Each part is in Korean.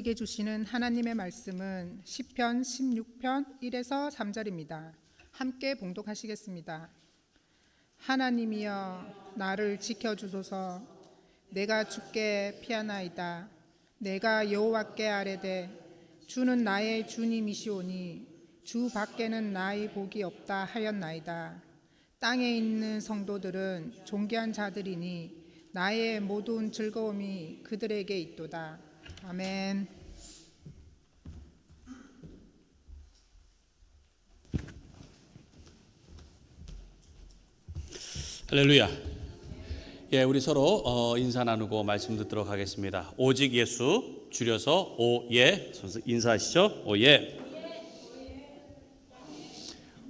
우리에게 주시는 하나님의 말씀은 시편 16편 1에서 3절입니다. 함께 봉독하시겠습니다. 하나님이여 나를 지켜주소서. 내가 주께 피하나이다. 내가 여호와께 아뢰되 주는 나의 주님이시오니 주 밖에는 나의 복이 없다 하였나이다. 땅에 있는 성도들은 존귀한 자들이니 나의 모든 즐거움이 그들에게 있도다. 아멘. 할렐루야. 예, 우리 서로 인사 나누고 말씀 듣도록 하겠습니다. 오직 예수, 줄여서 오예. 인사하시죠. 오예.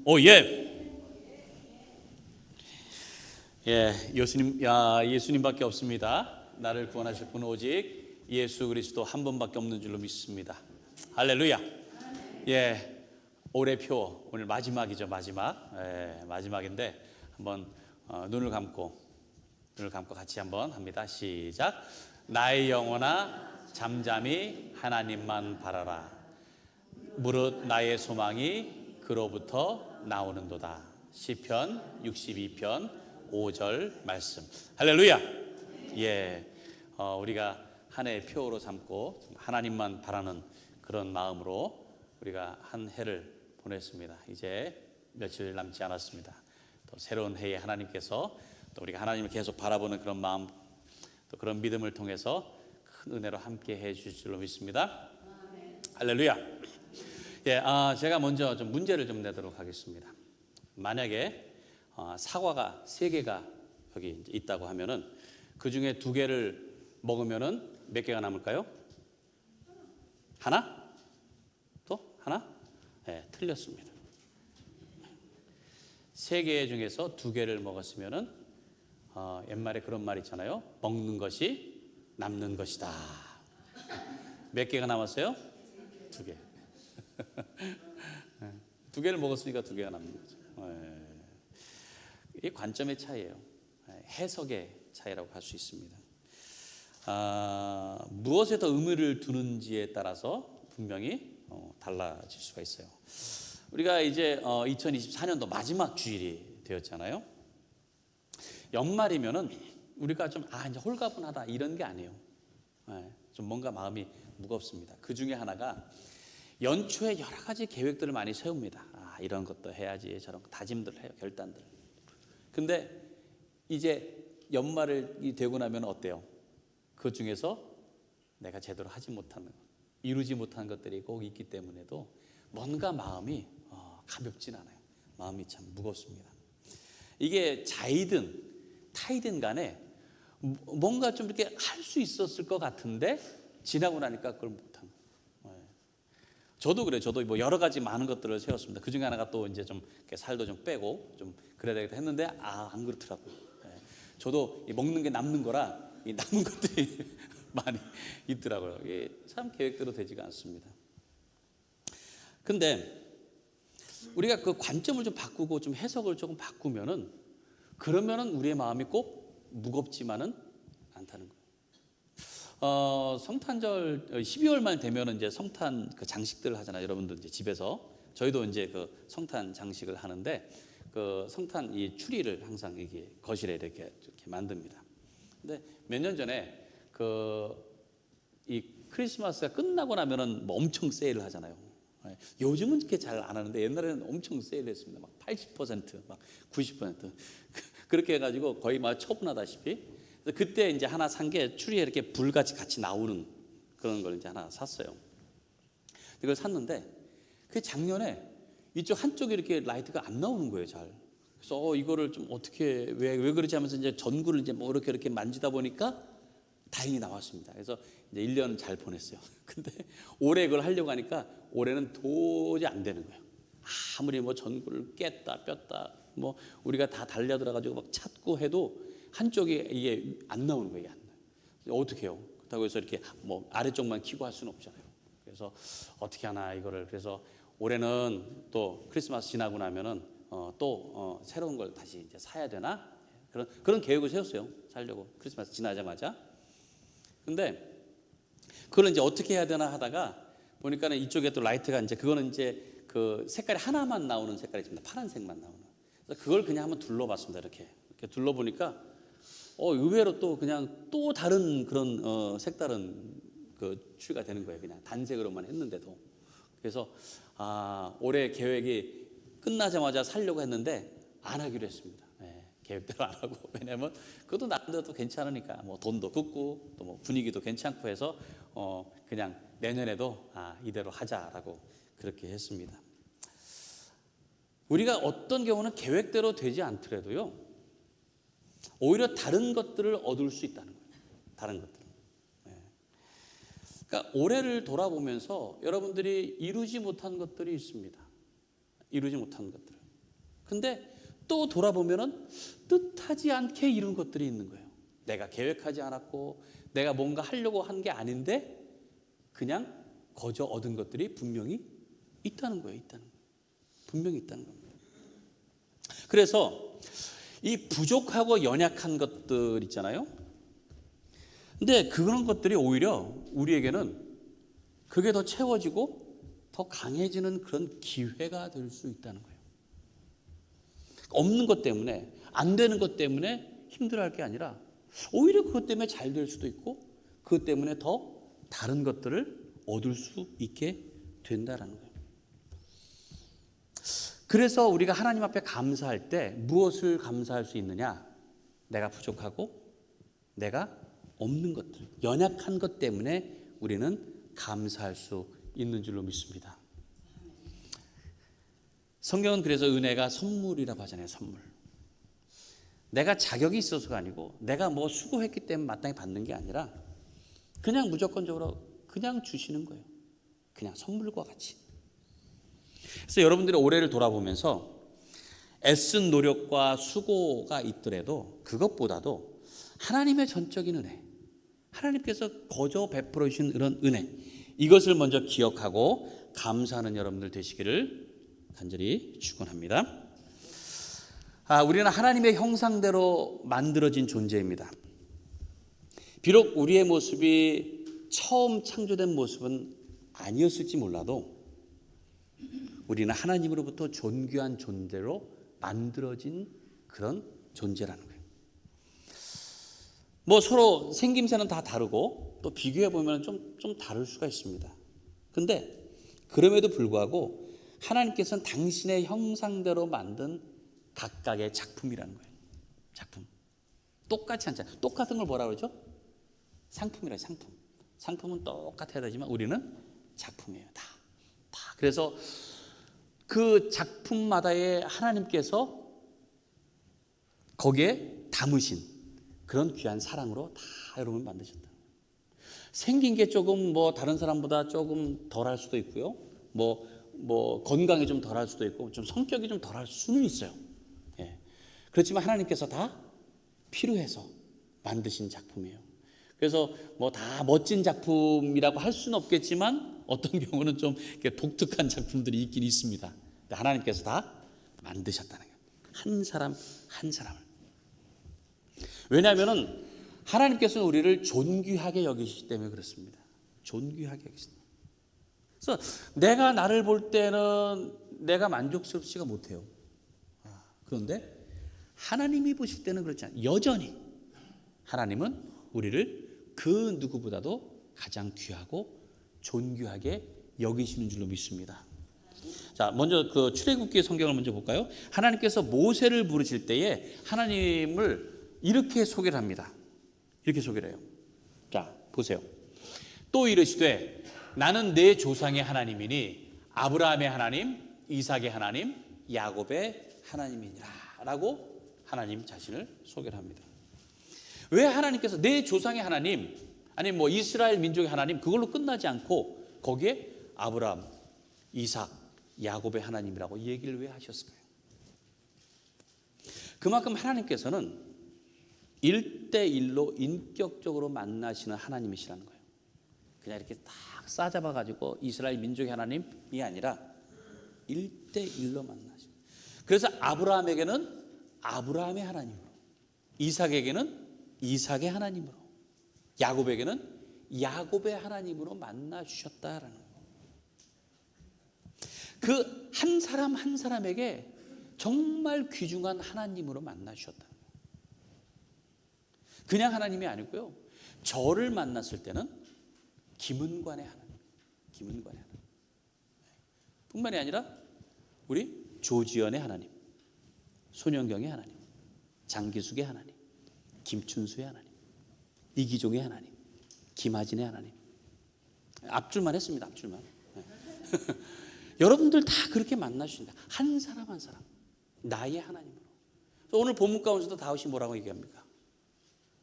오예. 예, 예수님밖에 없습니다. 나를 구원하실 분은 오직 예수 그리스도 한 분밖에 없는 줄로 믿습니다. 할렐루야. 예, 올해 표 오늘 마지막이죠. 마지막인데 한번 눈을 감고 같이 한번 합니다. 시작. 나의 영혼아 잠잠히 하나님만 바라라. 무릇 나의 소망이 그로부터 나오는도다. 시편 62편 5절 말씀. 할렐루야. 예, 우리가 한 해의 표로 삼고 하나님만 바라는 그런 마음으로 우리가 한 해를 보냈습니다. 이제 며칠 남지 않았습니다. 또 새로운 해에 하나님께서 또 우리가 하나님을 계속 바라보는 그런 마음, 또 그런 믿음을 통해서 큰 은혜로 함께 해 주실 줄로 믿습니다. 할렐루야. 예, 제가 먼저 좀 문제를 좀 내도록 하겠습니다. 만약에 사과가 3개가 여기 있다고 하면은 그 중에 2개를 먹으면은 몇 개가 남을까요? 하나? 또 하나? 네, 틀렸습니다. 3개 중에서 2개를 먹었으면은 옛말에 그런 말 있잖아요. 먹는 것이 남는 것이다. 몇 개가 남았어요? 2개. 2개를 먹었으니까 2개가 남는 거죠. 이게 관점의 차이예요. 해석의 차이라고 할 수 있습니다. 무엇에 더 의미를 두는지에 따라서 분명히 달라질 수가 있어요. 우리가 이제 2024년도 마지막 주일이 되었잖아요. 연말이면은 우리가 좀 이제 홀가분하다 이런 게 아니에요. 좀 뭔가 마음이 무겁습니다. 그 중에 하나가 연초에 여러 가지 계획들을 많이 세웁니다. 이런 것도 해야지, 저런 다짐들 해요, 결단들. 근데 이제 연말이 되고 나면 어때요? 그 중에서 내가 제대로 하지 못하는 것, 이루지 못한 것들이 꼭 있기 때문에도 뭔가 마음이 가볍진 않아요. 마음이 참 무겁습니다. 이게 자이든 타이든 간에 뭔가 좀 이렇게 할 수 있었을 것 같은데 지나고 나니까 그걸 못하는 거예요. 저도 그래요. 저도 뭐 여러 가지 많은 것들을 세웠습니다. 그 중에 하나가 또 이제 좀 살도 좀 빼고 좀 그래야 되겠다 했는데 안 그렇더라고요. 저도 먹는 게 남는 거라 이 남은 것들이 많이 있더라고요. 이게 참 계획대로 되지가 않습니다. 근데 우리가 그 관점을 좀 바꾸고 좀 해석을 조금 바꾸면은 그러면은 우리의 마음이 꼭 무겁지만은 않다는 거예요. 성탄절 12월만 되면은 이제 성탄 그 장식들을 하잖아요. 여러분들 이제 집에서 저희도 이제 그 성탄 장식을 하는데 그 성탄 이 추리를 항상 이게 거실에 이렇게 만듭니다. 근데 몇 년 전에 이 크리스마스가 끝나고 나면은 뭐 엄청 세일을 하잖아요. 요즘은 이렇게 잘 안 하는데 옛날에는 엄청 세일했습니다. 막 80%, 막 90% 그렇게 해가지고 거의 막 처분하다시피. 그때 이제 하나 산 게 추리에 이렇게 불같이 같이 나오는 그런 걸 이제 하나 샀어요. 이걸 샀는데 그 작년에 이쪽 한쪽에 이렇게 라이트가 안 나오는 거예요, 잘. 그래서 이거를 좀 어떻게 왜 그러지 하면서 이제 전구를 이제 뭐 이렇게 만지다 보니까 다행히 나왔습니다. 그래서 이제 1년 잘 보냈어요. 근데 올해 그걸 하려고 하니까 올해는 도저히 안 되는 거예요. 아무리 뭐 전구를 깼다 뺐다 뭐 우리가 다 달려들어가지고 막 찾고 해도 한쪽이 이게 안 나오는 거예요. 안 나와요. 어떻게 해요? 그렇다고 해서 이렇게 뭐 아래쪽만 켜고 할 수는 없잖아요. 그래서 어떻게 하나 이거를. 그래서 올해는 또 크리스마스 지나고 나면은 또 새로운 걸 다시 이제 사야 되나 그런 계획을 세웠어요. 살려고 크리스마스 지나자마자. 근데 그걸 이제 어떻게 해야 되나 하다가 보니까는 이쪽에 또 라이트가 이제 그거는 이제 그 색깔이 하나만 나오는 색깔이 있습니다. 파란색만 나오는. 그래서 그걸 그냥 한번 둘러봤습니다. 이렇게 둘러보니까 의외로 또 그냥 또 다른 그런 색다른 그 추리가 되는 거예요. 그냥 단색으로만 했는데도. 그래서 올해 계획이 끝나자마자 살려고 했는데 안 하기로 했습니다. 계획대로 안 하고. 왜냐하면 그것도 나름대로 또 괜찮으니까 뭐 돈도 굳고 또 뭐 분위기도 괜찮고 해서 그냥 내년에도 이대로 하자라고 그렇게 했습니다. 우리가 어떤 경우는 계획대로 되지 않더라도요, 오히려 다른 것들을 얻을 수 있다는 거예요. 다른 것들. 그러니까 올해를 돌아보면서 여러분들이 이루지 못한 것들이 있습니다. 이루지 못한 것들. 근데 또 돌아보면은 뜻하지 않게 이룬 것들이 있는 거예요. 내가 계획하지 않았고 내가 뭔가 하려고 한 게 아닌데 그냥 거저 얻은 것들이 분명히 있다는 거예요. 분명히 있다는 겁니다. 그래서 이 부족하고 연약한 것들 있잖아요. 근데 그런 것들이 오히려 우리에게는 그게 더 채워지고 더 강해지는 그런 기회가 될 수 있다는 거예요. 없는 것 때문에, 안 되는 것 때문에 힘들어할 게 아니라 오히려 그것 때문에 잘 될 수도 있고 그것 때문에 더 다른 것들을 얻을 수 있게 된다라는 거예요. 그래서 우리가 하나님 앞에 감사할 때 무엇을 감사할 수 있느냐? 내가 부족하고 내가 없는 것들, 연약한 것 때문에 우리는 감사할 수 있는 줄로 믿습니다. 성경은 그래서 은혜가 선물이라고 하잖아요. 선물. 내가 자격이 있어서가 아니고 내가 뭐 수고했기 때문에 마땅히 받는 게 아니라 그냥 무조건적으로 그냥 주시는 거예요. 그냥 선물과 같이. 그래서 여러분들이 올해를 돌아보면서 애쓴 노력과 수고가 있더라도 그것보다도 하나님의 전적인 은혜, 하나님께서 거저 베풀어 주신 이런 은혜, 이것을 먼저 기억하고 감사하는 여러분들 되시기를 간절히 축원합니다. 우리는 하나님의 형상대로 만들어진 존재입니다. 비록 우리의 모습이 처음 창조된 모습은 아니었을지 몰라도 우리는 하나님으로부터 존귀한 존재로 만들어진 그런 존재라는 거예요. 뭐 서로 생김새는 다 다르고 또 비교해 보면 좀 다를 수가 있습니다. 근데 그럼에도 불구하고 하나님께서는 당신의 형상대로 만든 각각의 작품이라는 거예요. 작품. 똑같지 않잖아요. 똑같은 걸 뭐라 그러죠? 상품이라요. 상품. 상품은 똑같아야 되지만 우리는 작품이에요. 다. 그래서 그 작품마다의 하나님께서 거기에 담으신 그런 귀한 사랑으로 다 여러분 만드셨다. 생긴 게 조금 뭐 다른 사람보다 조금 덜할 수도 있고요. 뭐 건강이 좀 덜할 수도 있고 좀 성격이 좀 덜할 수는 있어요. 그렇지만 하나님께서 다 필요해서 만드신 작품이에요. 그래서 뭐 다 멋진 작품이라고 할 수는 없겠지만 어떤 경우는 좀 독특한 작품들이 있긴 있습니다. 하나님께서 다 만드셨다는 거예요. 한 사람 한 사람을. 왜냐하면 하나님께서는 우리를 존귀하게 여기시기 때문에 그렇습니다. 존귀하게 여기십니다. 그래서 내가 나를 볼 때는 내가 만족스럽지가 못해요. 그런데 하나님이 보실 때는 그렇지 않아요. 여전히 하나님은 우리를 그 누구보다도 가장 귀하고 존귀하게 여기시는 줄로 믿습니다. 자, 먼저 그 출애굽기 성경을 먼저 볼까요? 하나님께서 모세를 부르실 때에 하나님을 이렇게 소개를 합니다. 이렇게 소개를 해요. 자, 보세요. 또 이르시되 나는 내 조상의 하나님이니 아브라함의 하나님, 이삭의 하나님, 야곱의 하나님이니라 라고 하나님 자신을 소개를 합니다. 왜 하나님께서 내 조상의 하나님, 아니 뭐 이스라엘 민족의 하나님 그걸로 끝나지 않고 거기에 아브라함, 이삭, 야곱의 하나님이라고 얘기를 왜 하셨을까요? 그만큼 하나님께서는 1대1로 인격적으로 만나시는 하나님이시라는 거예요. 그냥 이렇게 딱 싸잡아가지고 이스라엘 민족의 하나님이 아니라 1대1로 만나시는. 그래서 아브라함에게는 아브라함의 하나님으로, 이삭에게는 이삭의 하나님으로, 야곱에게는 야곱의 하나님으로 만나 주셨다라는 거예요. 그 한 사람 한 사람에게 정말 귀중한 하나님으로 만나 주셨다. 그냥 하나님이 아니고요. 저를 만났을 때는 김은관의 하나님, 김은관의 하나님. 뿐만이 아니라 우리 조지연의 하나님, 손영경의 하나님, 장기숙의 하나님, 김춘수의 하나님, 이기종의 하나님, 김하진의 하나님. 앞줄만 했습니다. 앞줄만. 네. 여러분들 다 그렇게 만나주신다. 한 사람 한 사람 나의 하나님으로. 오늘 본문 가운데서도 다윗이 뭐라고 얘기합니까?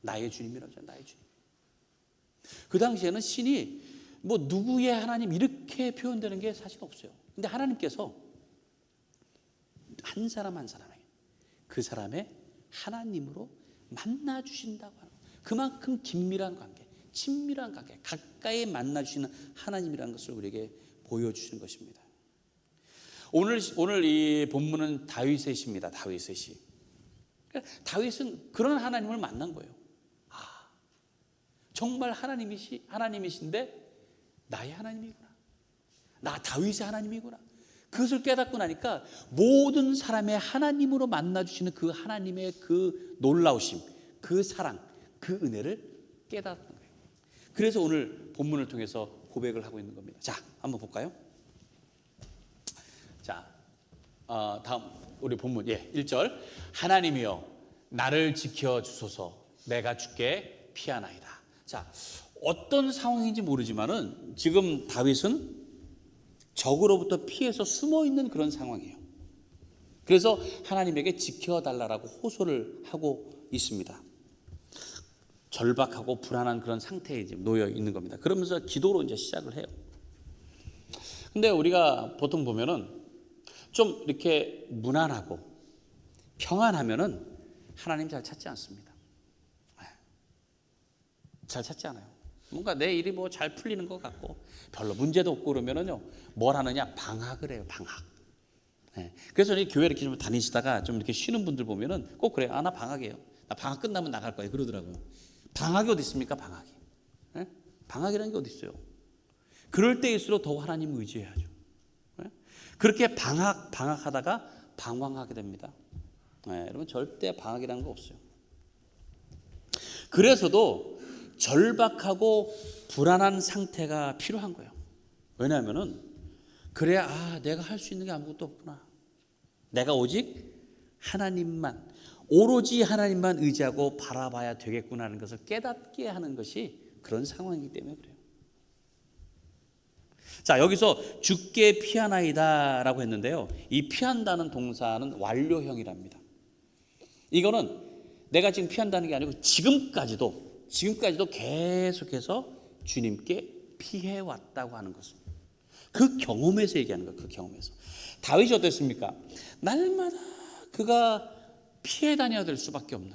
나의 주님이라고 하죠. 나의 주님. 그 당시에는 신이 뭐 누구의 하나님 이렇게 표현되는 게 사실 없어요. 근데 하나님께서 한 사람 한 사람에게 그 사람의 하나님으로 만나 주신다고 하는 거예요. 그만큼 긴밀한 관계, 친밀한 관계, 가까이 만나 주시는 하나님이라는 것을 우리에게 보여주시는 것입니다. 오늘 이 본문은 다윗의 시입니다. 다윗의 시. 다윗은 그런 하나님을 만난 거예요. 정말 하나님이신데 나의 하나님이구나. 나 다윗의 하나님이구나. 그것을 깨닫고 나니까 모든 사람의 하나님으로 만나주시는 그 하나님의 그 놀라우심, 그 사랑, 그 은혜를 깨닫는 거예요. 그래서 오늘 본문을 통해서 고백을 하고 있는 겁니다. 자, 한번 볼까요? 자, 다음 우리 본문 1절. 하나님이여 나를 지켜주소서 내가 주께 피하나이다. 자, 어떤 상황인지 모르지만은 지금 다윗은 적으로부터 피해서 숨어 있는 그런 상황이에요. 그래서 하나님에게 지켜달라고 호소를 하고 있습니다. 절박하고 불안한 그런 상태에 지금 놓여 있는 겁니다. 그러면서 기도로 이제 시작을 해요. 근데 우리가 보통 보면은 좀 이렇게 무난하고 평안하면은 하나님 잘 찾지 않습니다. 잘 찾지 않아요. 뭔가 내 일이 뭐 잘 풀리는 것 같고 별로 문제도 없고 그러면은요 뭘 하느냐 방학을 해요. 방학. 네. 그래서 이 교회 이렇게 좀 다니시다가 좀 이렇게 쉬는 분들 보면은 꼭 그래요. 나 방학이에요. 나 방학 끝나면 나갈 거예요. 그러더라고요. 방학이 어디 있습니까? 방학이. 네? 방학이라는 게 어디 있어요? 그럴 때일수록 더 하나님을 의지해야죠. 네? 그렇게 방학하다가 방황하게 됩니다. 네, 여러분 절대 방학이라는 거 없어요. 그래서도 절박하고 불안한 상태가 필요한 거예요. 왜냐하면은 그래야 내가 할 수 있는 게 아무것도 없구나. 내가 오직 하나님만 오로지 하나님만 의지하고 바라봐야 되겠구나 하는 것을 깨닫게 하는 것이 그런 상황이기 때문에 그래요. 자, 여기서 주께 피하나이다라고 했는데요. 이 피한다는 동사는 완료형이랍니다. 이거는 내가 지금 피한다는 게 아니고 지금까지도 계속해서 주님께 피해왔다고 하는 것입니다. 그 경험에서 얘기하는 거예요. 그 경험에서. 다윗이 어땠습니까? 날마다 그가 피해 다녀야 될 수밖에 없는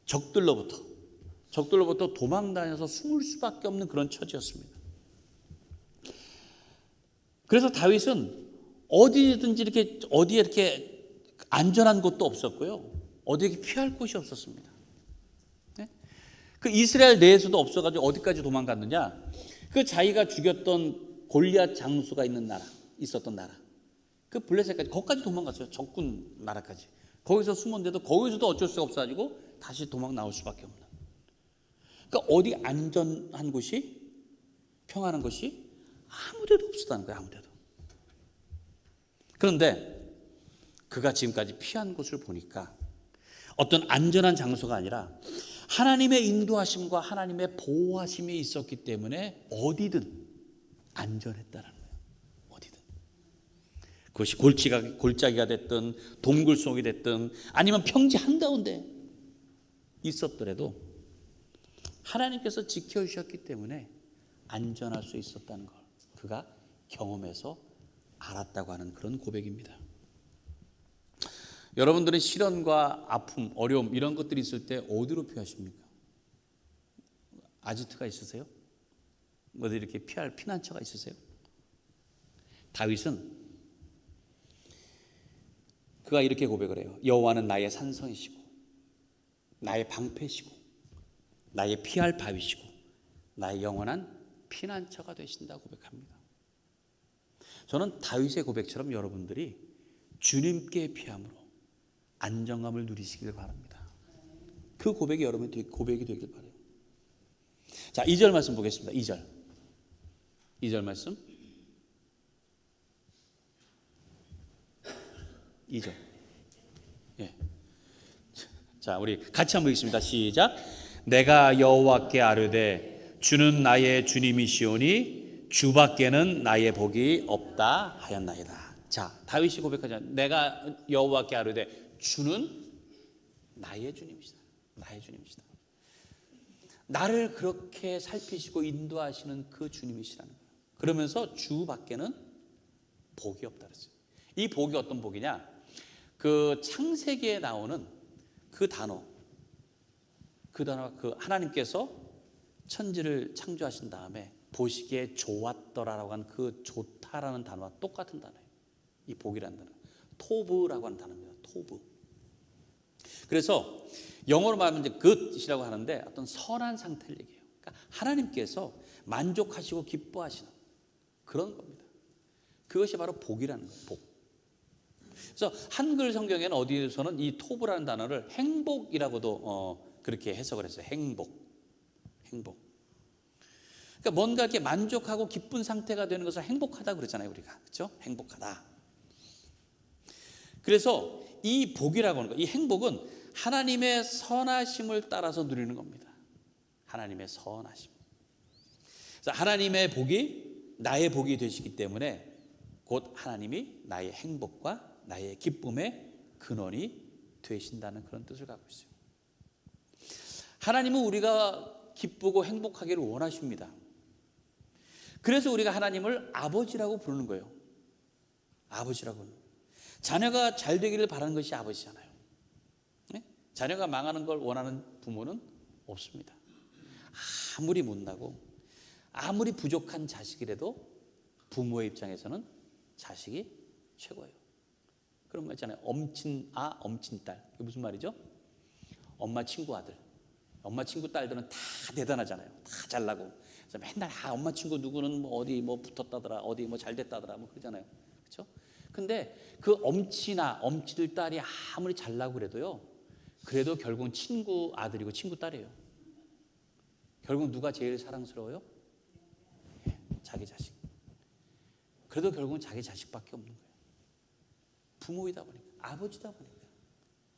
적들로부터 도망 다녀서 숨을 수밖에 없는 그런 처지였습니다. 그래서 다윗은 어디에 이렇게 안전한 곳도 없었고요. 어디에 피할 곳이 없었습니다. 네? 그 이스라엘 내에서도 없어가지고 어디까지 도망갔느냐? 그 자기가 죽였던 골리앗 장수가 있었던 나라. 그 블레셋까지, 거기까지 도망갔어요. 적군 나라까지. 거기서 숨었는데도 거기서도 어쩔 수가 없어가지고 다시 도망 나올 수밖에 없는. 그러니까 어디 안전한 곳이, 평안한 곳이 아무데도 없었다는 거예요. 아무데도. 그런데 그가 지금까지 피한 곳을 보니까 어떤 안전한 장소가 아니라 하나님의 인도하심과 하나님의 보호하심이 있었기 때문에 어디든 안전했다는 거예요. 어디든. 그것이 골짜기가 됐든 동굴 속이 됐든 아니면 평지 한가운데 있었더라도 하나님께서 지켜주셨기 때문에 안전할 수 있었다는 걸 그가 경험해서 알았다고 하는 그런 고백입니다. 여러분들은 시련과 아픔, 어려움 이런 것들이 있을 때 어디로 피하십니까? 아지트가 있으세요? 어디 이렇게 피할 피난처가 있으세요? 다윗은 그가 이렇게 고백을 해요. 여호와는 나의 산성이시고 나의 방패시고 나의 피할 바위시고 나의 영원한 피난처가 되신다고 고백합니다. 저는 다윗의 고백처럼 여러분들이 주님께 피함으로 안정감을 누리시길 바랍니다. 그 고백이 여러분의 고백이 되길 바라요. 자, 2절 말씀 보겠습니다. 2절 말씀. 2절. 예. 자, 우리 같이 한번 읽겠습니다. 시작. 내가 여호와께 아뢰되 주는 나의 주님이시오니 주밖에는 나의 복이 없다 하였나이다. 자, 다윗이 고백하자. 내가 여호와께 아뢰되 주는 나의 주님이시다. 나의 주님이시다. 나를 그렇게 살피시고 인도하시는 그 주님이시라는 거예요. 그러면서 주밖에는 복이 없다 그랬어요. 이 복이 어떤 복이냐? 그 창세기에 나오는 그 단어가 그 하나님께서 천지를 창조하신 다음에 보시기에 좋았더라라고 한 그 좋다라는 단어와 똑같은 단어예요. 이 복이라는 단어. 토브라고 하는 단어입니다. 토브. 그래서 영어로 말하면 이제 good이라고 하는데 어떤 선한 상태를 얘기해요. 그러니까 하나님께서 만족하시고 기뻐하시는 그런 겁니다. 그것이 바로 복이라는 거예요. 복. 그래서 한글 성경에는 어디에서는 이 토브라는 단어를 행복이라고도 그렇게 해석을 했어요. 행복. 그러니까 뭔가 이렇게 만족하고 기쁜 상태가 되는 것을 행복하다 그러잖아요, 우리가. 그렇죠? 행복하다. 그래서 이 복이라고 하는 거, 이 행복은 하나님의 선하심을 따라서 누리는 겁니다. 하나님의 선하심. 그래서 하나님의 복이 나의 복이 되시기 때문에 곧 하나님이 나의 행복과 나의 기쁨의 근원이 되신다는 그런 뜻을 갖고 있어요. 하나님은 우리가 기쁘고 행복하기를 원하십니다. 그래서 우리가 하나님을 아버지라고 부르는 거예요. 아버지라고. 자녀가 잘 되기를 바라는 것이 아버지잖아요. 네? 자녀가 망하는 걸 원하는 부모는 없습니다. 아무리 못나고 아무리 부족한 자식이라도 부모의 입장에서는 자식이 최고예요. 그런 거 있잖아요. 엄친아, 엄친딸. 그게 무슨 말이죠? 엄마 친구 아들. 엄마 친구 딸들은 다 대단하잖아요. 다 잘나고. 그래서 맨날 엄마 친구 누구는 뭐 어디 뭐 붙었다더라, 어디 뭐 잘 됐다더라, 뭐 그러잖아요. 그렇죠? 근데 그 엄친아, 엄친들 딸이 아무리 잘나고 그래도요. 그래도 결국은 친구 아들이고 친구 딸이에요. 결국 누가 제일 사랑스러워요? 자기 자식. 그래도 결국은 자기 자식밖에 없는 거예요. 부모이다 보니까, 아버지다 보니까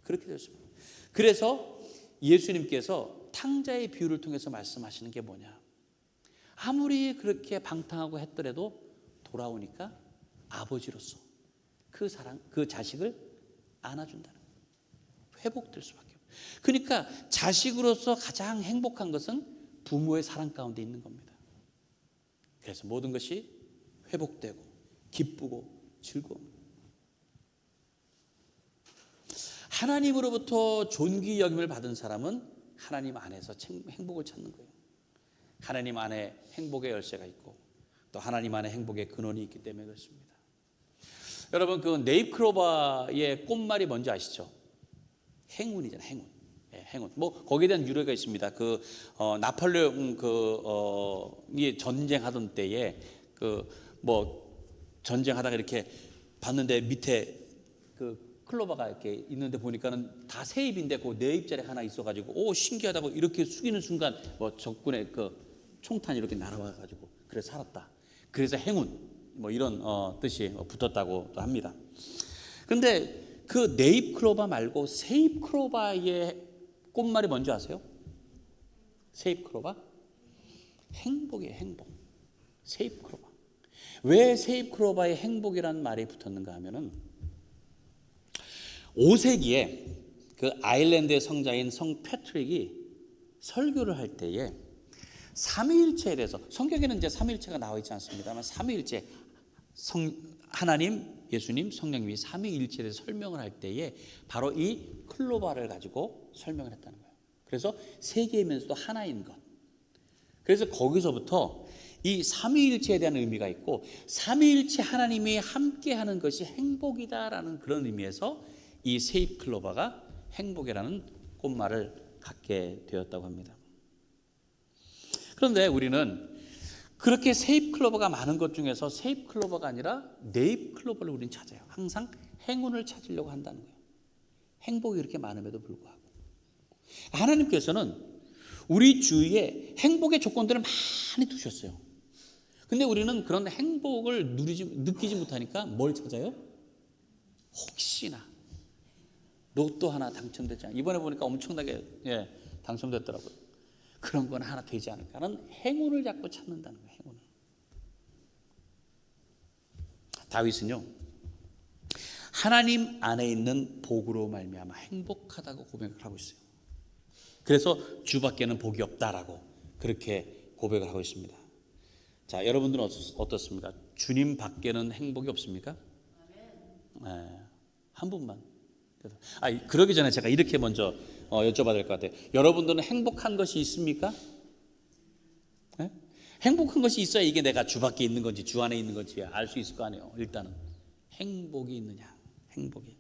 그렇게 됐습니다. 그래서 예수님께서 탕자의 비유를 통해서 말씀하시는 게 뭐냐? 아무리 그렇게 방탕하고 했더라도 돌아오니까 아버지로서 그 사랑, 그 자식을 안아준다는 거예요. 회복될 수밖에 없어요. 그러니까 자식으로서 가장 행복한 것은 부모의 사랑 가운데 있는 겁니다. 그래서 모든 것이 회복되고 기쁘고 즐거운 하나님으로부터 존귀 여김을 받은 사람은 하나님 안에서 행복을 찾는 거예요. 하나님 안에 행복의 열쇠가 있고 또 하나님 안에 행복의 근원이 있기 때문에 그렇습니다. 여러분 그 네잎클로바의 꽃말이 뭔지 아시죠? 행운이잖아요. 행운. 네, 행운. 뭐 거기에 대한 유래가 있습니다. 그 나폴레옹 이 전쟁하던 때에 그 뭐 전쟁하다가 이렇게 봤는데 밑에 그 클로바가 이렇게 있는데 보니까는 다 새 잎인데 그 네 잎짜리 하나 있어가지고 오 신기하다고 이렇게 숙이는 순간 뭐 적군의 그 총탄이 이렇게 날아와가지고 그래서 살았다. 그래서 행운 뭐 이런 뜻이 붙었다고 또 합니다. 그런데 그 네잎 클로바 말고 새잎 클로바의 꽃말이 뭔지 아세요? 새잎 클로바? 행복이에요. 행복. 새잎 클로바. 왜 새잎 클로바의 행복이라는 말이 붙었는가 하면은 5세기에 그 아일랜드의 성자인 성 패트릭이 설교를 할 때에 삼위일체에 대해서 성경에는 이제 삼위일체가 나와 있지 않습니다만 삼위일체 하나님, 예수님, 성령님이 삼위일체에 대해서 설명을 할 때에 바로 이 클로바를 가지고 설명을 했다는 거예요. 그래서 세계이면서도 하나인 것. 그래서 거기서부터 이 삼위일체에 대한 의미가 있고 삼위일체 하나님이 함께하는 것이 행복이다라는 그런 의미에서 이 세잎 클로바가 행복이라는 꽃말을 갖게 되었다고 합니다. 그런데 우리는 그렇게 세입 클로버가 많은 것 중에서 세입 클로버가 아니라 네입 클로버를 우리는 찾아요. 항상 행운을 찾으려고 한다는 거예요. 행복이 이렇게 많음에도 불구하고 하나님께서는 우리 주위에 행복의 조건들을 많이 두셨어요. 근데 우리는 그런 행복을 느끼지 못하니까 뭘 찾아요? 혹시나 로또 하나 당첨되지 않아. 이번에 보니까 엄청나게 당첨됐더라고요. 그런 건 하나 되지 않을까 하는 행운을 자꾸 찾는다는 거예요. 행운을. 다윗은요, 하나님 안에 있는 복으로 말미암아 행복하다고 고백을 하고 있어요. 그래서 주밖에는 복이 없다라고 그렇게 고백을 하고 있습니다. 자, 여러분들은 어떻습니까? 주님 밖에는 행복이 없습니까? 네, 한 분만. 그러기 전에 제가 이렇게 먼저 여쭤봐야 될 것 같아요. 여러분들은 행복한 것이 있습니까? 네? 행복한 것이 있어야 이게 내가 주 밖에 있는 건지 주 안에 있는 건지 알 수 있을 거 아니에요. 일단은 행복이 있느냐, 행복이.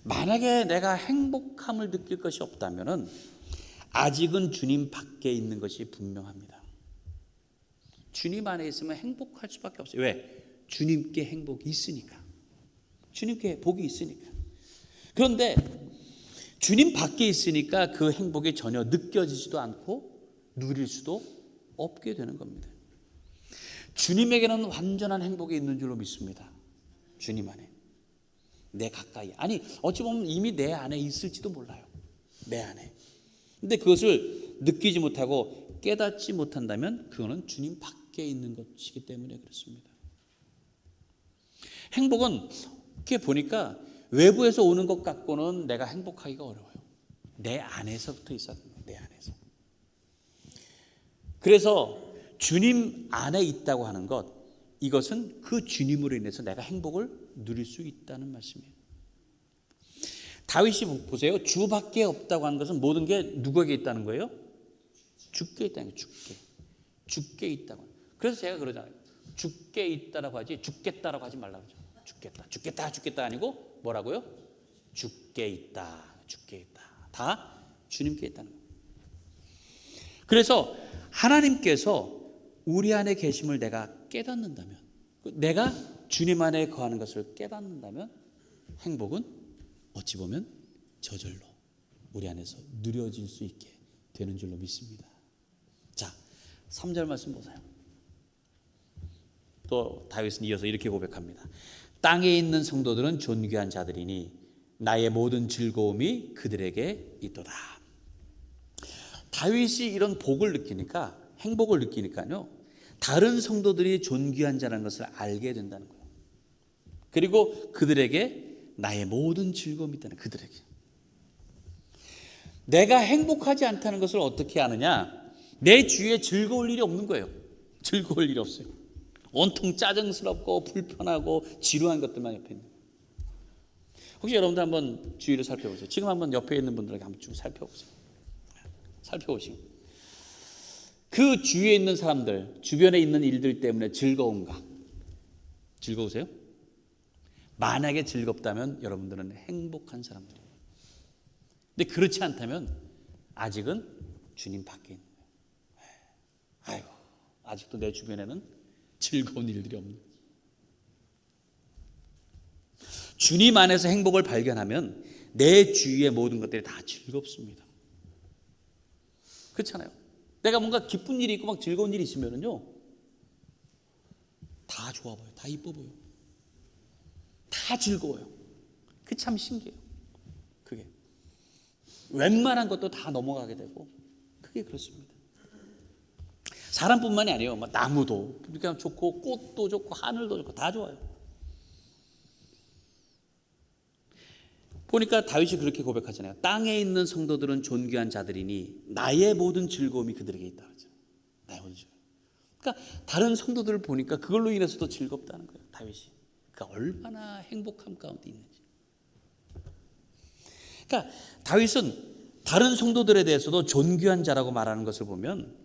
만약에 내가 행복함을 느낄 것이 없다면은 아직은 주님 밖에 있는 것이 분명합니다. 주님 안에 있으면 행복할 수밖에 없어요. 왜? 주님께 행복이 있으니까. 주님께 복이 있으니까. 그런데 주님 밖에 있으니까 그 행복이 전혀 느껴지지도 않고 누릴 수도 없게 되는 겁니다. 주님에게는 완전한 행복이 있는 줄로 믿습니다. 주님 안에. 내 가까이. 아니, 어찌 보면 이미 내 안에 있을지도 몰라요. 내 안에. 근데 그것을 느끼지 못하고 깨닫지 못한다면 그거는 주님 밖에 있는 것이기 때문에 그렇습니다. 행복은 이렇게 보니까 외부에서 오는 것 갖고는 내가 행복하기가 어려워요. 내 안에서부터 있어야 됩니다. 내 안에서. 그래서 주님 안에 있다고 하는 것, 이것은 그 주님으로 인해서 내가 행복을 누릴 수 있다는 말씀이에요. 다윗이 보세요. 주밖에 없다고 하는 것은 모든 게 누구에게 있다는 거예요? 주께 있다는 거예요. 주께 있다고. 그래서 제가 그러잖아요. 주께 있다라고 하지 죽겠다라고 하지 말라고 그러죠. 죽겠다 아니고 뭐라고요? 주께 있다. 다 주님께 있다는 거예요. 그래서 하나님께서 우리 안에 계심을 내가 깨닫는다면, 내가 주님 안에 거하는 것을 깨닫는다면 행복은 어찌 보면 저절로 우리 안에서 누려질 수 있게 되는 줄로 믿습니다. 자, 3절 말씀 보세요. 또 다윗은 이어서 이렇게 고백합니다. 땅에 있는 성도들은 존귀한 자들이니 나의 모든 즐거움이 그들에게 있도다. 다윗이 이런 복을 느끼니까, 행복을 느끼니까요, 다른 성도들이 존귀한 자라는 것을 알게 된다는 거예요. 그리고 그들에게 나의 모든 즐거움이 있다는, 그들에게. 내가 행복하지 않다는 것을 어떻게 아느냐? 내 주위에 즐거울 일이 없는 거예요. 즐거울 일이 없어요. 온통 짜증스럽고 불편하고 지루한 것들만 옆에 있는 거예요. 혹시 여러분들 한번 주위를 살펴보세요. 지금 한번 옆에 있는 분들에게 한번 쭉 살펴보세요. 살펴보시고 그 주위에 있는 사람들, 주변에 있는 일들 때문에 즐거운가? 즐거우세요? 만약에 즐겁다면 여러분들은 행복한 사람들이에요. 근데 그렇지 않다면 아직은 주님 밖에 있는 거예요. 아이고, 아직도 내 주변에는 즐거운 일들이 없는 거예요. 주님 안에서 행복을 발견하면 내 주위의 모든 것들이 다 즐겁습니다. 그렇잖아요. 내가 뭔가 기쁜 일이 있고 막 즐거운 일이 있으면은요, 다 좋아 보여, 다 이뻐 보여, 다 즐거워요. 그게 참 신기해요. 그게 웬만한 것도 다 넘어가게 되고, 그게 그렇습니다. 사람뿐만이 아니에요. 막 나무도 그러니까 좋고, 꽃도 좋고, 하늘도 좋고, 다 좋아요. 보니까 다윗이 그렇게 고백하잖아요. 땅에 있는 성도들은 존귀한 자들이니 나의 모든 즐거움이 그들에게 있다. 나의 모든 즐거움. 그러니까 다른 성도들을 보니까 그걸로 인해서도 즐겁다는 거예요. 다윗이. 그러니까 얼마나 행복함 가운데 있는지. 그러니까 다윗은 다른 성도들에 대해서도 존귀한 자라고 말하는 것을 보면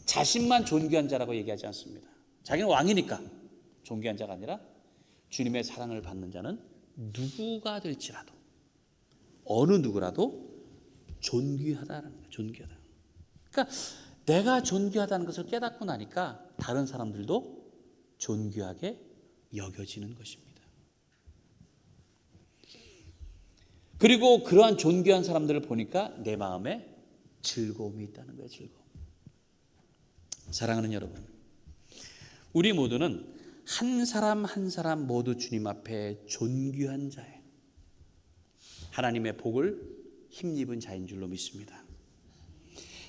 자신만 존귀한 자라고 얘기하지 않습니다. 자기는 왕이니까 존귀한 자가 아니라 주님의 사랑을 받는 자는 누구가 될지라도 어느 누구라도 존귀하다라는 거예요. 존귀하다. 그러니까 내가 존귀하다는 것을 깨닫고 나니까 다른 사람들도 존귀하게 여겨지는 것입니다. 그리고 그러한 존귀한 사람들을 보니까 내 마음에 즐거움이 있다는 거예요. 즐거움. 사랑하는 여러분, 우리 모두는 한 사람 한 사람 모두 주님 앞에 존귀한 자예요. 하나님의 복을 힘입은 자인 줄로 믿습니다.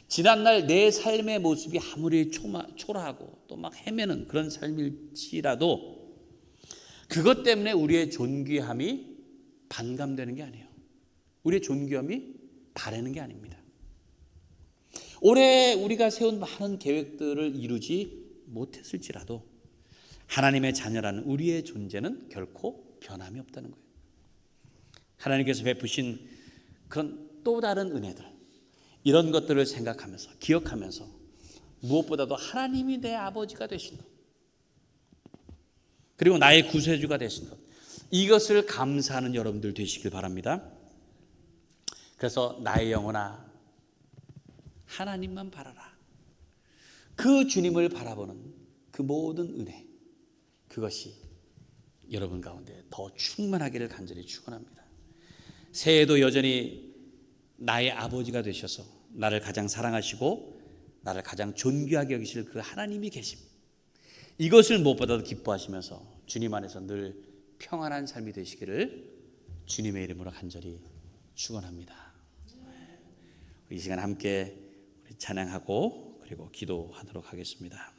지난날 내 삶의 모습이 아무리 초라하고 또 막 헤매는 그런 삶일지라도 그것 때문에 우리의 존귀함이 반감되는 게 아니에요. 우리의 존귀함이 바라는 게 아닙니다. 올해 우리가 세운 많은 계획들을 이루지 못했을지라도 하나님의 자녀라는 우리의 존재는 결코 변함이 없다는 거예요. 하나님께서 베푸신 그런 또 다른 은혜들, 이런 것들을 생각하면서 기억하면서 무엇보다도 하나님이 내 아버지가 되신 것, 그리고 나의 구세주가 되신 것, 이것을 감사하는 여러분들 되시길 바랍니다. 그래서 나의 영혼아 하나님만 바라라. 그 주님을 바라보는 그 모든 은혜, 그것이 여러분 가운데 더 충만하기를 간절히 축원합니다. 새해에도 여전히 나의 아버지가 되셔서 나를 가장 사랑하시고 나를 가장 존귀하게 여기실 그 하나님이 계심, 이것을 무엇보다도 기뻐하시면서 주님 안에서 늘 평안한 삶이 되시기를 주님의 이름으로 간절히 축원합니다. 이 시간 함께 찬양하고 그리고 기도하도록 하겠습니다.